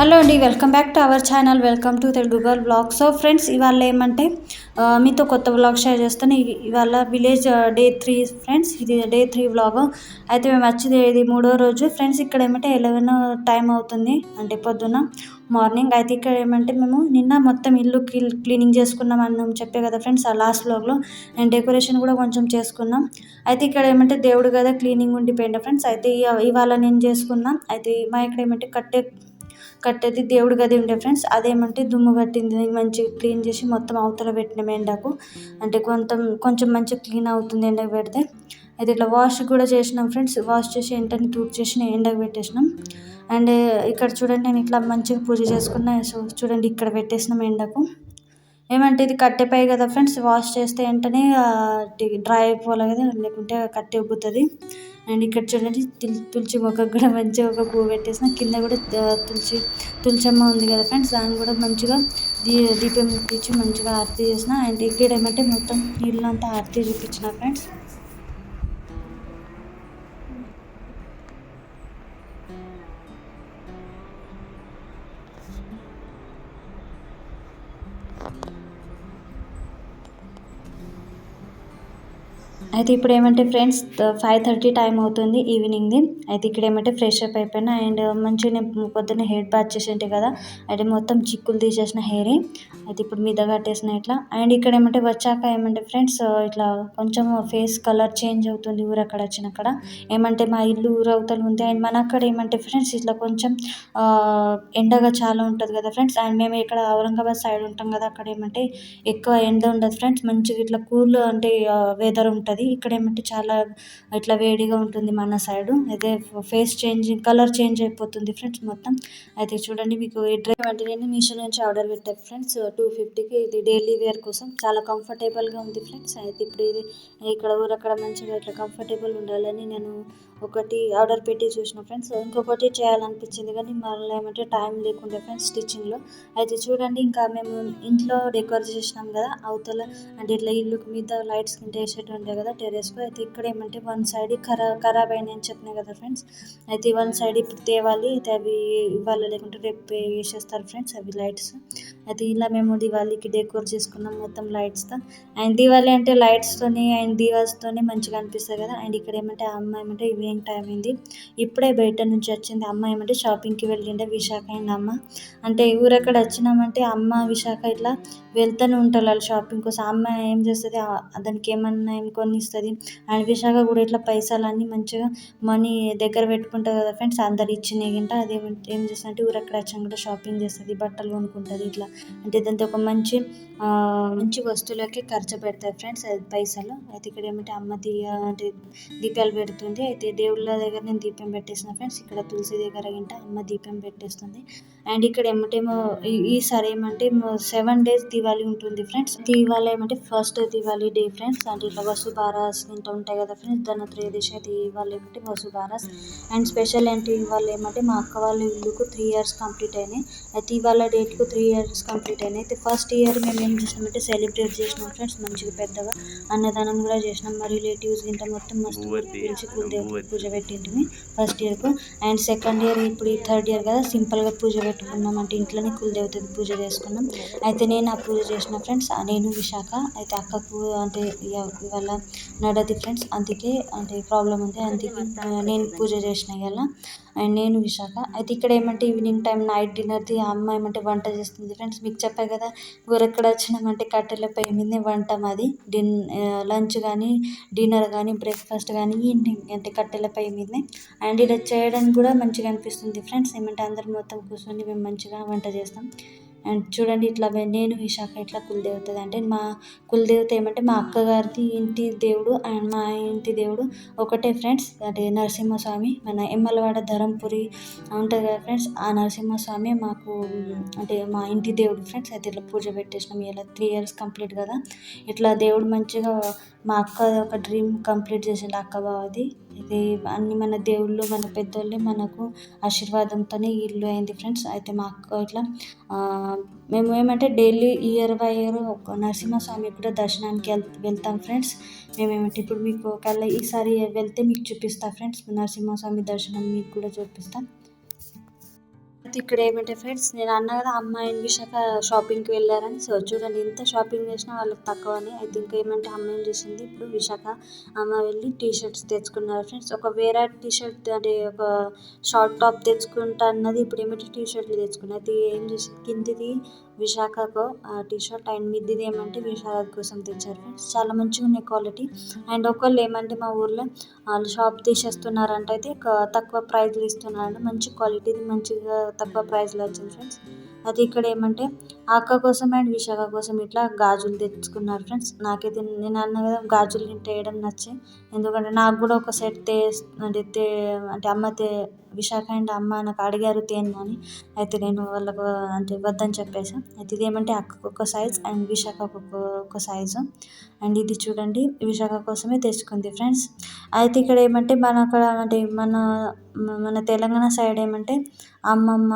Hello అండి, welcome back to our channel. Welcome to Telugu girl blog. So friends, ఇవాళ ఏమంటే మీతో కొత్త బ్లాగ్ షేర్ చేస్తాను. ఇవాళ విలేజ్ డే 3 ఫ్రెండ్స్. ఇది డే 3 బ్లాగ్. అయితే మేము వచ్చేది ఇది 3వ రోజు ఫ్రెండ్స్. ఇక్కడ ఏమంటే 11 టైం అవుతుంది, అంటే పొద్దున్న మార్నింగ్. అయితే ఇక్కడ ఏమంటే మేము నిన్న మొత్తం ఇల్లు క్లీనింగ్ చేసుకున్నాం అని చెప్పే కదా ఫ్రెండ్స్, ఆ లాస్ట్ బ్లాగ్లో. నేను డెకరేషన్ కూడా కొంచెం చేసుకున్నాం. అయితే ఇక్కడ ఏమంటే దేవుడు కదా క్లీనింగ్ ఉండిపోయింది ఫ్రెండ్స్. అయితే ఇవాళ నేను చేసుకున్నాం. అయితే మా ఇక్కడ ఏమంటే కట్టేది దేవుడి గది ఉండే ఫ్రెండ్స్. అదేమంటే దుమ్ము పట్టింది, మంచిగా క్లీన్ చేసి మొత్తం అవతల పెట్టినాం ఎండకు. అంటే కొంచెం మంచిగా క్లీన్ అవుతుంది ఎండకు పెడితే. అయితే ఇట్లా వాష్ కూడా చేసినాం ఫ్రెండ్స్. వాష్ చేసి వెంటనే చేసి ఎండకు పెట్టేసినాం. అండ్ ఇక్కడ చూడండి, నేను ఇట్లా మంచిగా పూజ చేసుకున్నా. సో చూడండి, ఇక్కడ పెట్టేసినాం ఎండకు. ఏమంటే ఇది కట్టెపై కదా ఫ్రెండ్స్, వాష్ చేస్తే వెంటనే డ్రై అయిపోవాలి కదా, లేకుంటే కట్టె ఉబ్బుతుంది. అండ్ ఇక్కడ చూడండి, తులసి మొక్కకు కూడా మంచిగా ఒక పువ్వు పెట్టేసిన. కింద కూడా తులసమ్మ ఉంది కదా ఫ్రెండ్స్, దాన్ని కూడా మంచిగా దీపం ముట్టించి మంచిగా ఆరతి చేసిన. అండ్ ఇక్కడ ఏమంటే మొత్తం నీళ్ళంతా ఆరతి చూపించిన ఫ్రెండ్స్. అయితే ఇప్పుడు ఏమంటే ఫ్రెండ్స్ 5:30 టైం అవుతుంది ఈవినింగ్ది. అయితే ఇక్కడ ఏమంటే ఫ్రెష్ అప్ అయిపోయినా. అండ్ మంచిగా నేను పొద్దున్నే హెయిర్ బాత్ చేసేంటి కదా, అయితే మొత్తం చిక్కులు తీసేసిన హెయిర్. అయితే ఇప్పుడు మీద కట్టేసిన ఇట్లా. అండ్ ఇక్కడ ఏమంటే వచ్చాక ఏమంటే ఫ్రెండ్స్ ఇట్లా కొంచెం ఫేస్ కలర్ చేంజ్ అవుతుంది ఊరక్కడ వచ్చినక్కడ. ఏమంటే మా ఇల్లు ఊరవతలు ఉంది. అండ్ మన అక్కడ ఏమంటే ఫ్రెండ్స్ ఇట్లా కొంచెం ఎండగా చాలా ఉంటుంది కదా ఫ్రెండ్స్. అండ్ మేము ఇక్కడ ఔరంగాబాద్ సైడ్ ఉంటాం కదా, అక్కడ ఏమంటే ఎక్కువ ఎండ ఉండదు ఫ్రెండ్స్. మంచిగా ఇట్లా కూల్ అంటే వెదర్ ఉంటుంది. ఇక్కడ ఏమంటే చాలా ఇట్లా వేడిగా ఉంటుంది మన సైడ్. అయితే ఫేస్ కలర్ చేంజ్ అయిపోతుంది ఫ్రెండ్స్ మొత్తం. అయితే చూడండి, మీకు ఈ డ్రెస్ అంటే నేను మీషో నుంచి ఆర్డర్ పెట్టాను ఫ్రెండ్స్ 250కి. ఇది డైలీ వేర్ కోసం చాలా కంఫర్టబుల్గా ఉంది ఫ్రెండ్స్. అయితే ఇప్పుడు ఇది ఇక్కడ ఊరక్కడ మంచిగా ఇట్లా కంఫర్టబుల్ ఉండాలని నేను ఒకటి ఆర్డర్ పెట్టి చూసిన ఫ్రెండ్స్. ఇంకొకటి చేయాలనిపించింది కానీ మళ్ళీ ఏమంటే టైం లేకుండే ఫ్రెండ్స్ స్టిచ్చింగ్లో. అయితే చూడండి, ఇంకా మేము ఇంట్లో డెకరేట్ చేసినాం కదా అవతల, అంటే ఇట్లా ఇల్లు మీద లైట్స్ కింద వేసేటి ఉంటాయి కదా టెర్రస్లో. అయితే ఇక్కడ ఏమంటే వన్ సైడ్ ఖరాబ్ అయినాయి అని చెప్పినాయి కదా ఫ్రెండ్స్. అయితే వన్ సైడ్ ఇప్పుడు తేవాలి. అయితే అవి ఇవాళ లేకుంటే రేపు వేసేస్తారు ఫ్రెండ్స్ అవి లైట్స్. అయితే ఇలా మేము దివాళీకి డెకోర్ చేసుకున్నాం మొత్తం లైట్స్తో. అండ్ దివాళీ అంటే లైట్స్తోని అండ్ దీవాస్తోని మంచిగా అనిపిస్తుంది కదా. అండ్ ఇక్కడ ఏమంటే ఆ అమ్మాయి ఏమంటే ఈవినింగ్ టైం అయింది, ఇప్పుడే బయట నుంచి వచ్చింది. అమ్మాయి ఏమంటే షాపింగ్కి వెళ్ళిండే విశాఖ అండ్ అమ్మ. అంటే ఊరక్కడ వచ్చినామంటే అమ్మ విశాఖ ఇట్లా వెళ్తూనే ఉంటారు వాళ్ళు షాపింగ్ కోసం. అమ్మ ఏం చేస్తుంది, దానికి ఏమన్నా ఏం కొనిస్తుంది. అండ్ విశాఖ కూడా ఇట్లా పైసలన్నీ మంచిగా మనీ దగ్గర పెట్టుకుంటుంది కదా ఫ్రెండ్స్, అందరు ఇచ్చినాయి గింట. అది ఏం చేస్తుంది అంటే ఊరక్కడ వచ్చాక కూడా షాపింగ్ చేస్తుంది, బట్టలు కొనుక్కుంటుంది ఇట్లా. అంటే దాంతో ఒక మంచి వస్తువులకి ఖర్చు పెడతారు ఫ్రెండ్స్ అది పైసలు. అయితే ఇక్కడ ఏమంటే అమ్మ అంటే దీపాలు పెడుతుంది. అయితే దేవుళ్ళ దగ్గర నేను దీపం పెట్టేసిన ఫ్రెండ్స్. ఇక్కడ తులసి దగ్గర గింట అమ్మ దీపం పెట్టేస్తుంది. అండ్ ఇక్కడ ఏమంటేమో ఈసారి ఏమంటే 7 days దివాళీ ఉంటుంది ఫ్రెండ్స్. దివాళీ ఏమంటే ఫస్ట్ దివాళీ డే ఫ్రెండ్స్. అంటే ఇట్లా వసుబారస్ ఇంత ఉంటాయి కదా ఫ్రెండ్స్, ధనత్రయోదశి. అయితే ఇవాళ ఏమంటే వసుబారస్. అండ్ స్పెషల్ ఏంటి ఇవాళ ఏమంటే మా అక్క వాళ్ళ ఇల్లుకు 3 years కంప్లీట్ అయినాయి. అయితే ఇవాళ డేట్కు 3 years కంప్లీట్ అయినాయి. అయితే ఫస్ట్ ఇయర్ మేము ఏం చేసినామంటే సెలబ్రేట్ చేసినాం ఫ్రెండ్స్ మంచిగా పెద్దగా. అన్నదానం కూడా చేసినాం. మా రిలేటివ్స్ ఇంత మొత్తం మస్తు పిలిచి కులదేవతకి పూజ పెట్టింటిమి ఫస్ట్ ఇయర్కు. అండ్ సెకండ్ ఇయర్ ఇప్పుడు ఈ థర్డ్ ఇయర్ కదా సింపుల్గా పూజ పెట్టుకున్నాం. అంటే ఇంట్లోనే కులదేవతకి పూజ చేసుకున్నాం. అయితే నేను ఆ పూజ చేసిన ఫ్రెండ్స్, నేను విశాఖ. అయితే అక్కకు అంటే ఇవాళ నడది ఫ్రెండ్స్, అందుకే అంటే ప్రాబ్లం ఉంది, అందుకే నేను పూజ చేసిన ఇవాళ. అండ్ నేను విశాఖ. అయితే ఇక్కడ ఏమంటే ఈవినింగ్ టైం నైట్ డిన్నర్ది ఆ అమ్మ ఏమంటే వంట చేస్తుంది ఫ్రెండ్స్. మీకు చెప్పాను కదా ఊరెక్కడ వచ్చినామంటే కట్టెల పొయ్యి మీదనే వంట మాది. లంచ్ కానీ డిన్నర్ కానీ బ్రేక్ఫాస్ట్ కానీ ఈవినింగ్ అంటే కట్టెల పొయ్యి మీదనే. అండ్ ఇలా చేయడానికి కూడా మంచిగా అనిపిస్తుంది ఫ్రెండ్స్. ఏమంటే అందరం మొత్తం కూర్చొని మేము మంచిగా వంట చేస్తాం. అండ్ చూడండి, ఇట్లా నేను విశాఖ ఇట్లా కులదేవతది. అంటే మా కులదేవత ఏమంటే మా అక్కగారిది ఇంటి దేవుడు అండ్ మా ఇంటి దేవుడు ఒకటే ఫ్రెండ్స్. అంటే నరసింహస్వామి, మన ఎమ్మలవాడ ధరంపురి ఉంటుంది కదా ఫ్రెండ్స్, ఆ నరసింహస్వామి మాకు అంటే మా ఇంటి దేవుడు ఫ్రెండ్స్. అయితే ఇట్లా పూజ పెట్టేసినాం. ఇలా 3 years కంప్లీట్ కదా. ఇట్లా దేవుడు మంచిగా మా అక్క ఒక డ్రీమ్ కంప్లీట్ చేసిండు అక్క బావది. ఇది అన్ని మన దేవుళ్ళు మన పెద్దోళ్ళే మనకు ఆశీర్వాదంతోనే ఇల్లు అయింది ఫ్రెండ్స్. అయితే మా అక్క ఇట్లా మేము ఏమంటే డైలీ ఇయర్ బై ఇయర్ ఒక నరసింహస్వామి కూడా దర్శనానికి వెళ్తాం ఫ్రెండ్స్. మేమేమంటే ఇప్పుడు మీకు ఒకవేళ ఈసారి వెళ్తే మీకు చూపిస్తా ఫ్రెండ్స్, నరసింహస్వామి దర్శనం మీకు కూడా చూపిస్తాం. అయితే ఇక్కడ ఏమంటే ఫ్రెండ్స్ నేను అన్నా కదా అమ్మాయి అండ్ విశాఖ షాపింగ్కి వెళ్ళారని. సో చూడండి ఎంత షాపింగ్ చేసినా వాళ్ళకి తక్కువ అని. అయితే ఇంకా ఏమంటే అమ్మ ఏం చేసింది, ఇప్పుడు విశాఖ అమ్మ వెళ్ళి టీ షర్ట్స్ తెచ్చుకున్నారు ఫ్రెండ్స్. ఒక వేరే టీ షర్ట్ అంటే ఒక షార్ట్ టాప్ తెచ్చుకుంటా అన్నది, ఇప్పుడు ఏమంటే టీ షర్ట్లు తెచ్చుకున్నది. అది ఏం చేసింది, కిందిది విశాఖకు టీ షర్ట్ అండ్ మిద్దిది ఏమంటే విశాఖ కోసం తెచ్చారు ఫ్రెండ్స్. చాలా మంచిగా ఉన్నాయి క్వాలిటీ. అండ్ ఒకళ్ళు ఏమంటే మా ఊర్లో వాళ్ళు షాప్ తీసేస్తున్నారంట. అయితే తక్కువ ప్రైజ్లు ఇస్తున్నారంట. మంచి క్వాలిటీది మంచిగా తక్కువ ప్రైజ్లో వచ్చింది ఫ్రెండ్స్. అది ఇక్కడ ఏమంటే అక్క కోసం అండ్ విశాఖ కోసం ఇట్లా గాజులు తెచ్చుకున్నారు ఫ్రెండ్స్. నాకైతే నేను అన్న కదా గాజులు వేయడం నచ్చి, ఎందుకంటే నాకు కూడా ఒక సెట్ అంటే అమ్మ విశాఖ అండ్ అమ్మ నాకు అడిగారు తేనని. అయితే నేను వాళ్ళకు అంటే వద్దని చెప్పేసి. అయితే ఇదేమంటే అక్కకు ఒక సైజ్ అండ్ విశాఖకు ఒక సైజు. అండ్ ఇది చూడండి విశాఖ కోసమే తెచ్చుకుంది ఫ్రెండ్స్. అయితే ఇక్కడ ఏమంటే మన అక్కడ అంటే మన తెలంగాణ సైడ్ ఏమంటే అమ్మమ్మ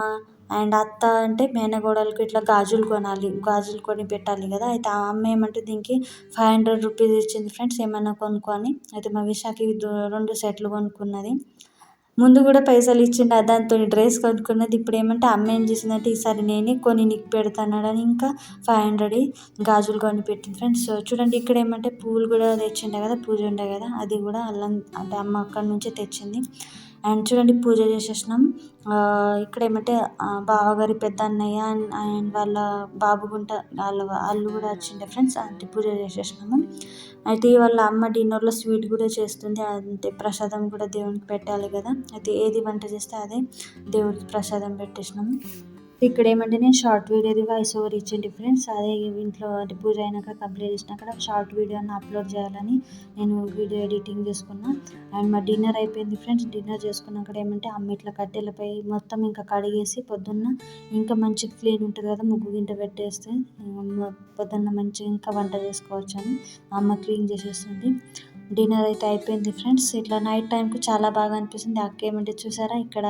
అండ్ అత్త అంటే మేనగోడలకు ఇట్లా గాజులు కొనాలి, గాజులు కొని పెట్టాలి కదా. అయితే ఆ అమ్మ ఏమంటే దీనికి 500 రూపీస్ ఇచ్చింది ఫ్రెండ్స్ ఏమన్నా కొనుక్కొని. అయితే మా విశాఖ 2 సెట్లు కొనుక్కున్నది. ముందు కూడా పైసలు ఇచ్చిండు, దాంతో డ్రెస్ కొనుక్కున్నది. ఇప్పుడు ఏమంటే అమ్మ ఏం చేసిందంటే ఈసారి నేనే కొని నీకు పెడతానని ఇంకా 500 గాజులు కొని పెట్టింది ఫ్రెండ్స్. సో చూడండి ఇక్కడ ఏమంటే పూలు కూడా తెచ్చిండే కదా, పూజ ఉండే కదా, అది కూడా అల్లం అంటే అమ్మ అక్కడి నుంచే తెచ్చింది. అండ్ చూడండి పూజ చేసేసినాం. ఇక్కడ ఏమంటే బావగారి పెద్ద అన్నయ్య అండ్ వాళ్ళ బాబు గుంట వాళ్ళు కూడా వచ్చిండే ఫ్రెండ్స్. అంటే పూజ చేసేసినాము. అయితే వాళ్ళ అమ్మ డిన్నర్లో స్వీట్ కూడా చేస్తుంది. అంటే ప్రసాదం కూడా దేవునికి పెట్టాలి కదా. అయితే ఏది వంట చేస్తే అదే దేవుడికి ప్రసాదం పెట్టేసినాము. ఇక్కడ ఏమంటే నేను షార్ట్ వీడియోది వాయిస్ ఓవర్ ఇచ్చింది ఫ్రెండ్స్. అదే ఇంట్లో అంటే పూజ అయినాక కంప్లీట్ చేసినాక షార్ట్ వీడియోని అప్లోడ్ చేయాలని నేను వీడియో ఎడిటింగ్ చేసుకున్నా. అండ్ మా డిన్నర్ అయిపోయింది ఫ్రెండ్స్. డిన్నర్ చేసుకున్నాక ఏమంటే అమ్మ ఇట్లా కట్టెలపై మొత్తం ఇంకా కడిగేసి పొద్దున్న ఇంకా మంచిగా క్లీన్ ఉంటుంది కదా, ముగ్గు గింట పెట్టేస్తే పొద్దున్న మంచిగా ఇంకా వంట చేసుకోవచ్చు అని అమ్మ క్లీన్ చేసేస్తుంది. డిన్నర్ అయితే అయిపోయింది ఫ్రెండ్స్. ఇట్లా నైట్ టైంకి చాలా బాగా అనిపిస్తుంది. అక్క ఏమంటే చూసారా ఇక్కడ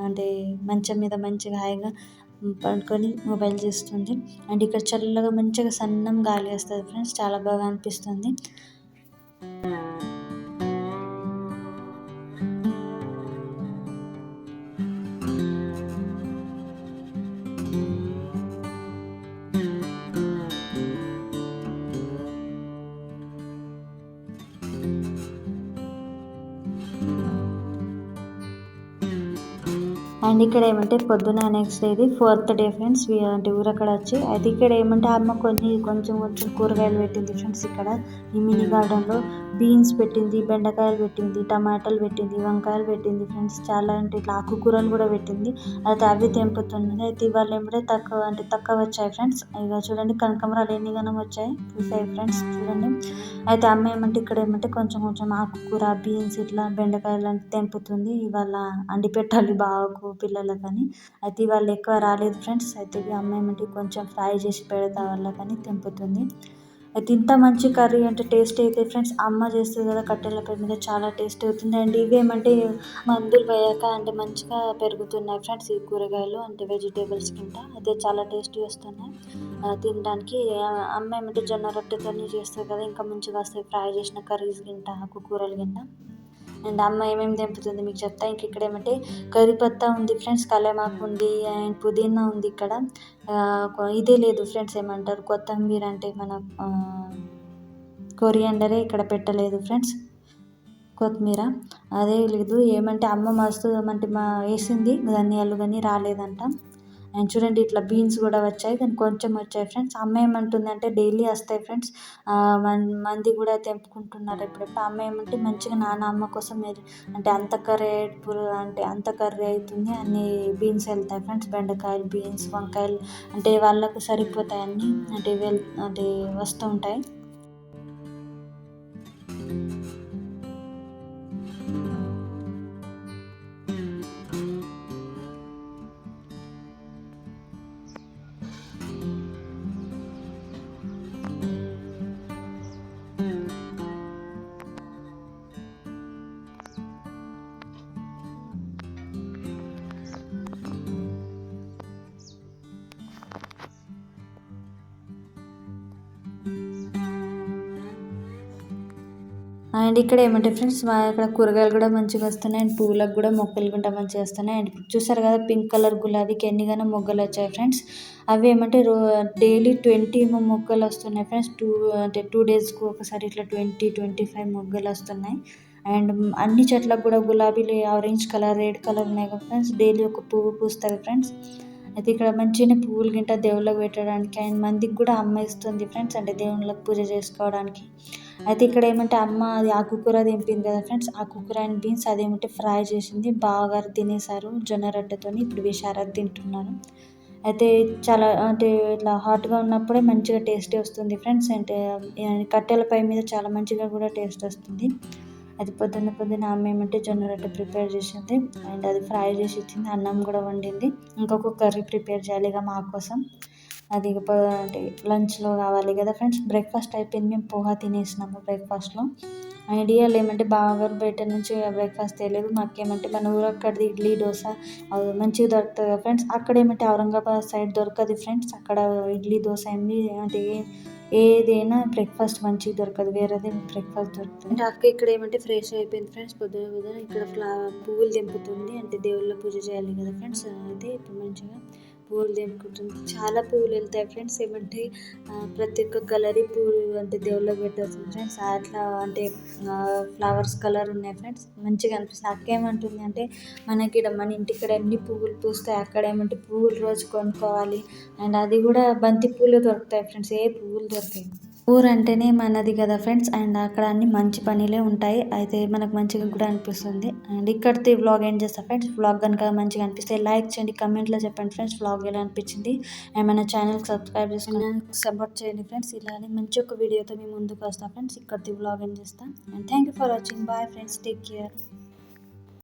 అంటే మంచం మీద మంచిగా హాయిగా పడుకొని మొబైల్ చూస్తుంది. అండ్ ఇక్కడ చల్లగా మంచిగా సన్నం గాలి వస్తుంది ఫ్రెండ్స్, చాలా బాగా అనిపిస్తుంది. అండ్ ఇక్కడ ఏమంటే పొద్దున నెక్స్ట్ డేది 4th డే ఫ్రెండ్స్. అంటే ఊరక్కడ వచ్చి అయితే ఇక్కడ ఏమంటే అమ్మ కొంచెం కూరగాయలు పెట్టింది ఫ్రెండ్స్. ఇక్కడ ఈ మినీ గార్డెన్లో బీన్స్ పెట్టింది, బెండకాయలు పెట్టింది, టమాటాలు పెట్టింది, వంకాయలు పెట్టింది ఫ్రెండ్స్. చాలా అంటే ఇట్లా ఆకుకూరలు కూడా పెట్టింది. అయితే అవి తెంపుతున్నది. అయితే ఇవాళ ఏమంటే తక్కువ వచ్చాయి ఫ్రెండ్స్. ఇక చూడండి కనకాంబరాలు ఎన్ని గనం వచ్చాయి చూసాయి ఫ్రెండ్స్ చూడండి. అయితే అమ్మ ఏమంటే ఇక్కడ ఏమంటే కొంచెం ఆకుకూర బీన్స్ ఇట్లా బెండకాయలు అంటే తెంపుతుంది. ఇవాళ అండి పెట్టాలి బావకు పిల్లలకని. అయితే వాళ్ళు ఎక్కువ రాలేదు ఫ్రెండ్స్. అయితే అమ్మ ఏమంటే కొంచెం ఫ్రై చేసి పెడతా వాళ్ళకని తెంపుతుంది. అయితే ఇంత మంచి కర్రీ అంటే టేస్ట్ అయితే ఫ్రెండ్స్ అమ్మ చేస్తుంది కదా కట్టెల పొయ్యి మీద, చాలా టేస్ట్ అవుతుంది. అండ్ ఇవేమంటే మందులు వేయక అంటే మంచిగా పెరుగుతున్నాయి ఫ్రెండ్స్ ఈ కూరగాయలు అంటే వెజిటేబుల్స్ కింద. అయితే చాలా టేస్టీ వస్తున్నాయి తినడానికి. అమ్మ ఏమంటే జొన్న రొట్టెతో చేస్తుంది కదా, ఇంకా మంచిగా వస్తాయి ఫ్రై చేసిన కర్రీస్ కింద ఆకుకూరలు కింద. అండ్ అమ్మ ఏమేమి తెంపుతుంది మీకు చెప్తా. ఇంక ఇక్కడ ఏమంటే కరిపత్తా ఉంది ఫ్రెండ్స్, కలేమాకు ఉంది అండ్ పుదీనా ఉంది. ఇక్కడ ఇదే లేదు ఫ్రెండ్స్, ఏమంటారు కొత్తిమీర అంటే మన కొరియాండరే ఇక్కడ పెట్టలేదు ఫ్రెండ్స్. కొత్తిమీర అదే లేదు. ఏమంటే అమ్మ మస్తు అంటే వేసింది ధనియాలు కానీ రాలేదంట. అండ్ చూడండి ఇట్లా బీన్స్ కూడా వచ్చాయి కానీ కొంచెం వచ్చాయి ఫ్రెండ్స్. అమ్మ ఏమంటుందంటే డైలీ వస్తాయి ఫ్రెండ్స్, మంది కూడా తెంపుకుంటున్నారు ఎప్పుడెప్పుడు. అమ్మ ఏమంటే మంచిగా నాన్న అమ్మ కోసం అంటే అంత కర్రీ అవుతుంది, అన్ని బీన్స్ వెళ్తాయి ఫ్రెండ్స్. బెండకాయలు బీన్స్ వంకాయలు అంటే వాళ్ళకు సరిపోతాయి అన్నీ అంటే వస్తూ ఉంటాయి. అండ్ ఇక్కడ ఏమంటే ఫ్రెండ్స్ మా ఇక్కడ కూరగాయలు కూడా మంచిగా వస్తున్నాయి అండ్ పువ్వులకు కూడా మొక్కలు కూడా మంచిగా వస్తున్నాయి. అండ్ ఇప్పుడు చూసారు కదా పింక్ కలర్ గులాబీకి ఎన్నిగానో మొగ్గలు వచ్చాయి ఫ్రెండ్స్. అవి ఏమంటే డైలీ 20 ఏమో మొగ్గలు వస్తున్నాయి ఫ్రెండ్స్. 2 డేస్కి ఒకసారి ఇట్లా 25 మొగ్గలు వస్తున్నాయి. అండ్ అన్ని చెట్లకు కూడా గులాబీలు ఆరెంజ్ కలర్, రెడ్ కలర్ ఉన్నాయి కదా ఫ్రెండ్స్. డైలీ ఒక పువ్వు పూస్తుంది ఫ్రెండ్స్. అయితే ఇక్కడ మంచిగానే పువ్వులు గింట దేవుళ్ళకి పెట్టడానికి అండ్ మందికి కూడా అమ్మ ఇస్తుంది ఫ్రెండ్స్, అంటే దేవుళ్ళకి పూజ చేసుకోవడానికి. అయితే ఇక్కడ ఏమంటే అమ్మ అది ఆకుకూర తెంపింది కదా ఫ్రెండ్స్, ఆకుకూర అండ్ బీన్స్ అదేమంటే ఫ్రై చేసింది, బాగా తినేసారు జొన్న రొట్టెతోని. ఇప్పుడు విషారది తింటున్నాను. అయితే చాలా అంటే ఇట్లా హాట్గా ఉన్నప్పుడే మంచిగా టేస్ట్ వస్తుంది ఫ్రెండ్స్. అంటే కట్టెల పై మీద చాలా మంచిగా కూడా టేస్ట్ వస్తుంది. అది పొద్దున్న అమ్మ ఏమంటే జొన్న రొట్టె ప్రిపేర్ చేసింది అండ్ అది ఫ్రై చేసి ఇచ్చింది, అన్నం కూడా వండింది. ఇంకొక కర్రీ ప్రిపేర్ చేయాలి ఇక మా కోసం. అది అంటే లంచ్లో కావాలి కదా ఫ్రెండ్స్. బ్రేక్ఫాస్ట్ అయిపోయింది, మేము పోహా తినేసినాము బ్రేక్ఫాస్ట్లో. ఐడియాలు ఏమంటే బావగారు బయట నుంచి బ్రేక్ఫాస్ట్ తేలేదు. మాకేమంటే మన ఊరు అక్కడిది ఇడ్లీ దోశ అది మంచిగా దొరుకుతుంది కదా ఫ్రెండ్స్. అక్కడ ఏమంటే ఔరంగాబాద్ సైడ్ దొరకదు ఫ్రెండ్స్. అక్కడ ఇడ్లీ దోశ ఏమి అంటే ఏదైనా బ్రేక్ఫాస్ట్ మంచిగా దొరకదు, వేరేది బ్రేక్ఫాస్ట్ దొరుకుతుంది. అంటే అక్క ఇక్కడ ఏమంటే ఫ్రెష్ అయిపోయింది ఫ్రెండ్స్. పొద్దున ఇక్కడ పువ్వులు తెంపుతుంది, అంటే దేవుళ్ళ పూజ చేయాలి కదా ఫ్రెండ్స్. అయితే ఇప్పుడు మంచిగా పువ్వులు తెంపుకుంటుంది. చాలా పువ్వులు వెళ్తాయి ఫ్రెండ్స్. ఏమంటే ప్రతి ఒక్క కలర్ పువ్వులు అంటే దేవుళ్ళకి పెట్టాల్సింది ఫ్రెండ్స్. అట్లా అంటే ఫ్లవర్స్ కలర్ ఉన్నాయి ఫ్రెండ్స్, మంచిగా అనిపిస్తుంది. అక్క ఏమంటుంది అంటే మనకి ఇక్కడ మన ఇంటి ఇక్కడ ఎన్ని పువ్వులు పూస్తాయి, అక్కడ ఏమంటే పువ్వులు రోజు కొనుక్కోవాలి. అండ్ అది కూడా బంతి పూలు దొరుకుతాయి ఫ్రెండ్స్, ఏ పువ్వులు దొరుకుతాయి. ఊరంటేనే మనది కదా ఫ్రెండ్స్. అండ్ అక్కడ అన్ని మంచి పనులే ఉంటాయి, అయితే మనకు మంచిగా కూడా అనిపిస్తుంది. అండ్ ఇక్కడితో వ్లాగ్ ఎండ్ చేస్తా ఫ్రెండ్స్. వ్లాగ్ కనుక మంచిగా అనిపిస్తే లైక్ చేయండి, కమెంట్లో చెప్పండి ఫ్రెండ్స్ వ్లాగ్ ఎలా అనిపించింది. ఏమైనా ఛానల్కి సబ్స్క్రైబ్ చేసుకుని సపోర్ట్ చేయండి ఫ్రెండ్స్. ఇలానే మంచి ఒక వీడియోతో మీ ముందుకు వస్తా ఫ్రెండ్స్. ఇక్కడితో వ్లాగ్ ఎండ్ చేస్తాను. And thank you for watching. Bye friends, take care.